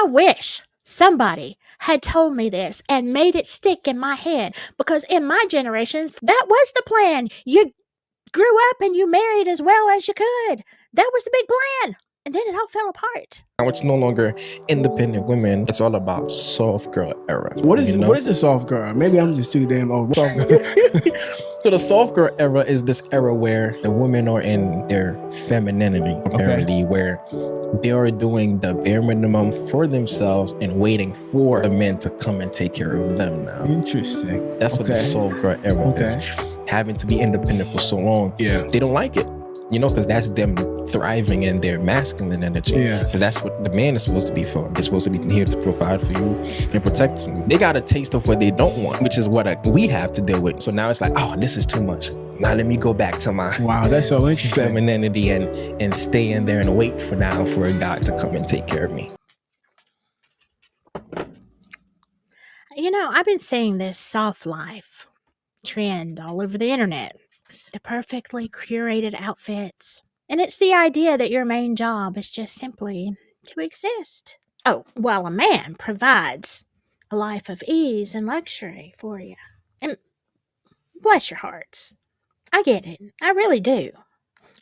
wish somebody had told me this and made it stick in my head, because in my generation, that was the plan. You grew up and you married as well as you could. That was the big plan. And then it all fell apart. Now it's no longer independent women. It's all about soft girl era. What is the soft girl? Maybe I'm just too damn old. Soft girl. So the soft girl era is this era where the women are in their femininity, apparently, where they are doing the bare minimum for themselves and waiting for the men to come and take care of them now. Interesting. That's what the soft girl era is. Having to be independent for so long. Yeah. They don't like it. You know, because that's them thriving in their masculine energy. Yeah. Because that's what the man is supposed to be for. They're supposed to be here to provide for you and protect you. They got a taste of what they don't want, which is what we have to deal with. So now it's like, oh, this is too much. Now let me go back to my that's so interesting. Femininity and stay in there and wait for a guy to come and take care of me. You know, I've been seeing this soft life trend all over the internet. The perfectly curated outfits. And it's the idea that your main job is just simply to exist. Oh, while a man provides a life of ease and luxury for you. And bless your hearts. I get it. I really do.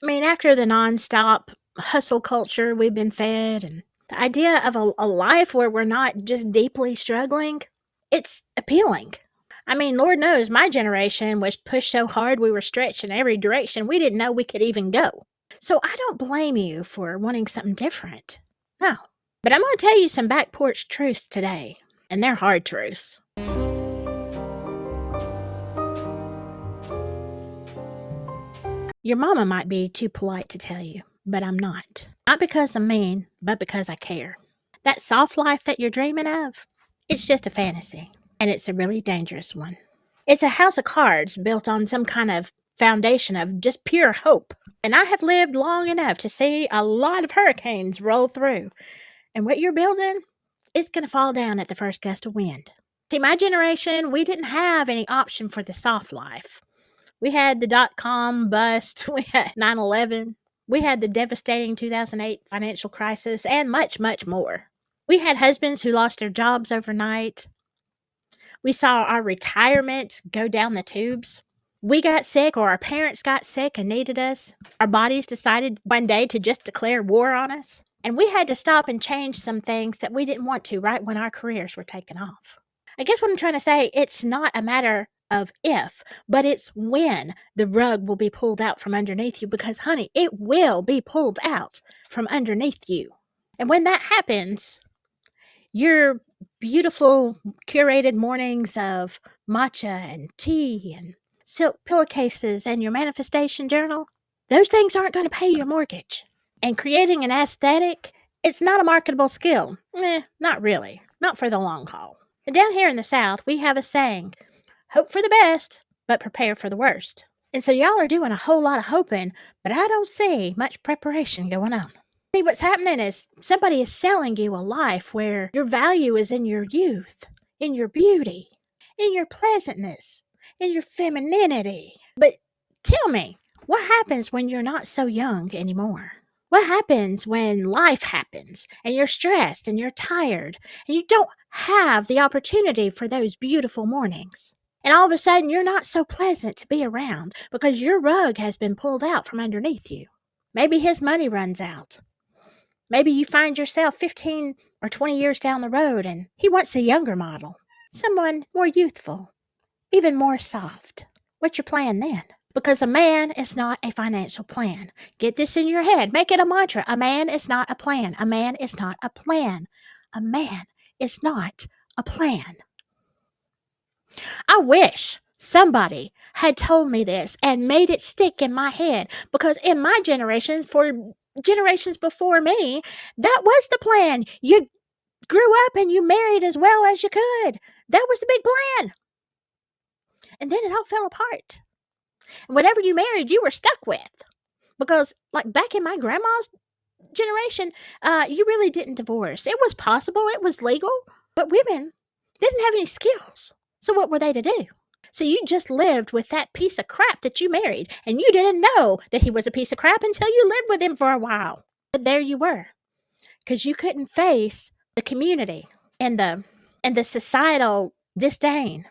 I mean, after the nonstop hustle culture we've been fed, and the idea of a life where we're not just deeply struggling, it's appealing. I mean, Lord knows my generation was pushed so hard we were stretched in every direction we didn't know we could even go. So I don't blame you for wanting something different. No. But I'm going to tell you some back porch truths today, and they're hard truths. Your mama might be too polite to tell you, but I'm not. Not because I'm mean, but because I care. That soft life that you're dreaming of, it's just a fantasy. And it's a really dangerous one. It's a house of cards built on some kind of foundation of just pure hope. And I have lived long enough to see a lot of hurricanes roll through. And what you're building, it's going to fall down at the first gust of wind. See, my generation, we didn't have any option for the soft life. We had the dot-com bust, we had 9/11, we had the devastating 2008 financial crisis, and much, much more. We had husbands who lost their jobs overnight. We saw our retirement go down the tubes. We got sick, or our parents got sick and needed us. Our bodies decided one day to just declare war on us. And we had to stop and change some things that we didn't want to right when our careers were taken off. I guess what I'm trying to say, it's not a matter of if, but it's when the rug will be pulled out from underneath you, because, honey, it will be pulled out from underneath you. And when that happens, your beautiful curated mornings of matcha and tea and silk pillowcases and your manifestation journal, those things aren't going to pay your mortgage. And creating an aesthetic, it's not a marketable skill. Not really. Not for the long haul. And down here in the South, we have a saying, hope for the best, but prepare for the worst. And so y'all are doing a whole lot of hoping, but I don't see much preparation going on. See, what's happening is somebody is selling you a life where your value is in your youth, in your beauty, in your pleasantness, in your femininity. But tell me, what happens when you're not so young anymore? What happens when life happens and you're stressed and you're tired and you don't have the opportunity for those beautiful mornings? And all of a sudden, you're not so pleasant to be around because your rug has been pulled out from underneath you. Maybe his money runs out. Maybe you find yourself 15 or 20 years down the road and he wants a younger model, someone more youthful, even more soft. What's your plan then? Because a man is not a financial plan. Get this in your head. Make it a mantra. A man is not a plan. A man is not a plan. A man is not a plan. I wish somebody had told me this and made it stick in my head, because in my generation, for generations before me, that was the plan. You grew up and you married as well as you could. That was the big plan. And then it all fell apart. And whatever you married, you were stuck with. Because like back in my grandma's generation, you really didn't divorce. It was possible. It was legal. But women didn't have any skills. So what were they to do? So you just lived with that piece of crap that you married, and you didn't know that he was a piece of crap until you lived with him for a while. But there you were, because you couldn't face the community and the societal disdain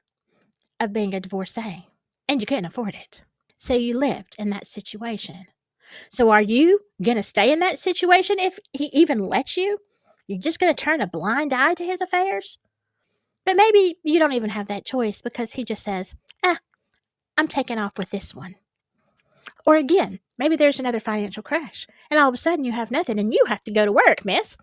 of being a divorcee, and you couldn't afford it. So you lived in that situation. So are you going to stay in that situation if he even lets you? You're just going to turn a blind eye to his affairs? But maybe you don't even have that choice because he just says, I'm taking off with this one. Or again, maybe there's another financial crash and all of a sudden you have nothing and you have to go to work, miss.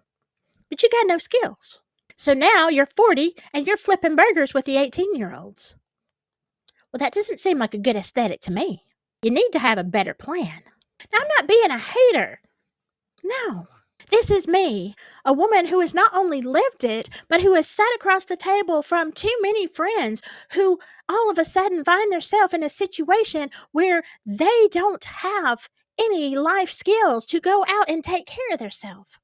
But you got no skills. So now you're 40 and you're flipping burgers with the 18-year-olds. Well, that doesn't seem like a good aesthetic to me. You need to have a better plan. Now, I'm not being a hater. No. This is me, a woman who has not only lived it, but who has sat across the table from too many friends who all of a sudden find themselves in a situation where they don't have any life skills to go out and take care of themselves.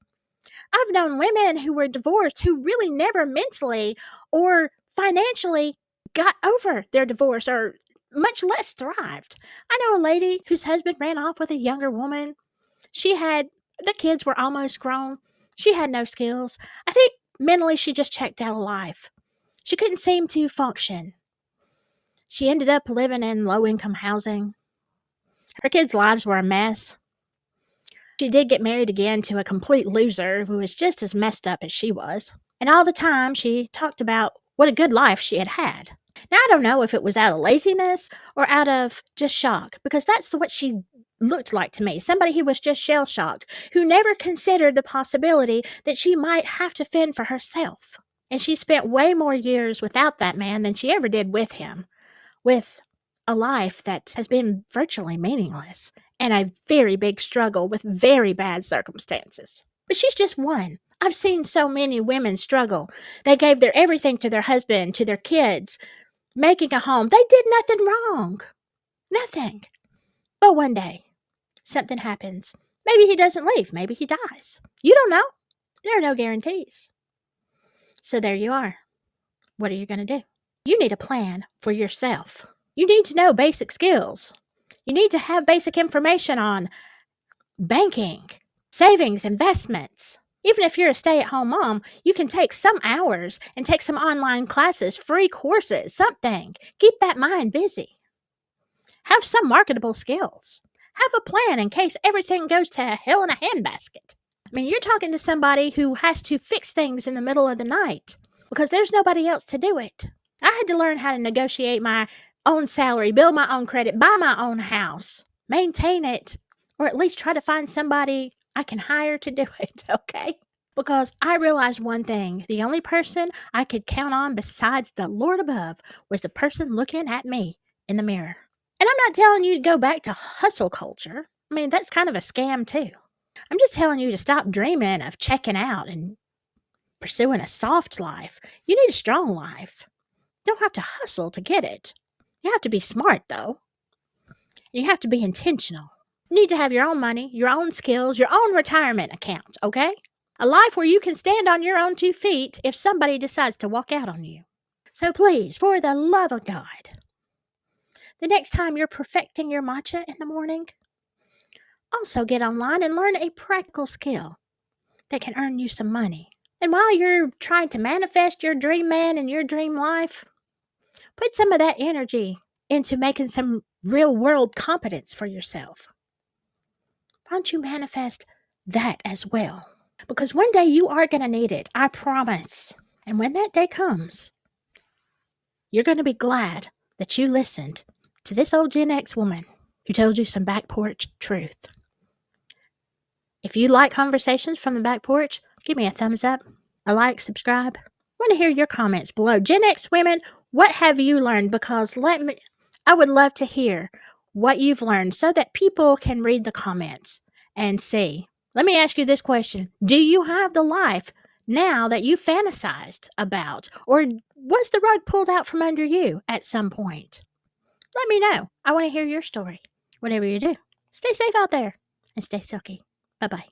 I've known women who were divorced who really never mentally or financially got over their divorce or much less thrived. I know a lady whose husband ran off with a younger woman. The kids were almost grown. She had no skills. I think mentally she just checked out of life. She couldn't seem to function. She ended up living in low-income housing. Her kids' lives were a mess. She did get married again to a complete loser who was just as messed up as she was. And all the time she talked about what a good life she had had. Now, I don't know if it was out of laziness or out of just shock, because that's what she looked like to me. Somebody who was just shell-shocked, who never considered the possibility that she might have to fend for herself. And she spent way more years without that man than she ever did with him, with a life that has been virtually meaningless and a very big struggle with very bad circumstances. But she's just one. I've seen so many women struggle. They gave their everything to their husband, to their kids, making a home. They did nothing wrong. Nothing. But one day, something happens. Maybe he doesn't leave. Maybe he dies. You don't know. There are no guarantees. So there you are. What are you going to do? You need a plan for yourself. You need to know basic skills. You need to have basic information on banking, savings, investments. Even if you're a stay-at-home mom, you can take some hours and take some online classes, free courses, something. Keep that mind busy. Have some marketable skills. Have a plan in case everything goes to hell in a handbasket. I mean, you're talking to somebody who has to fix things in the middle of the night because there's nobody else to do it. I had to learn how to negotiate my own salary, build my own credit, buy my own house, maintain it, or at least try to find somebody I can hire to do it, okay? Because I realized one thing. The only person I could count on besides the Lord above was the person looking at me in the mirror. And I'm not telling you to go back to hustle culture. I mean, that's kind of a scam too. I'm just telling you to stop dreaming of checking out and pursuing a soft life. You need a strong life. You don't have to hustle to get it. You have to be smart, though. You have to be intentional. You need to have your own money, your own skills, your own retirement account, okay? A life where you can stand on your own 2 feet if somebody decides to walk out on you. So please, for the love of God, the next time you're perfecting your matcha in the morning, also get online and learn a practical skill that can earn you some money. And while you're trying to manifest your dream man and your dream life, put some of that energy into making some real world competence for yourself. Why don't you manifest that as well? Because one day you are going to need it, I promise. And when that day comes, you're going to be glad that you listened to this old Gen X woman who told you some back porch truth. If you like conversations from the back porch, give me a thumbs up, a like, subscribe. I want to hear your comments below. Gen X women, what have you learned? Because I would love to hear what you've learned so that people can read the comments and see. Let me ask you this question. Do you have the life now that you fantasized about? Or was the rug pulled out from under you at some point? Let me know. I want to hear your story. Whatever you do, stay safe out there and stay silky. Bye-bye.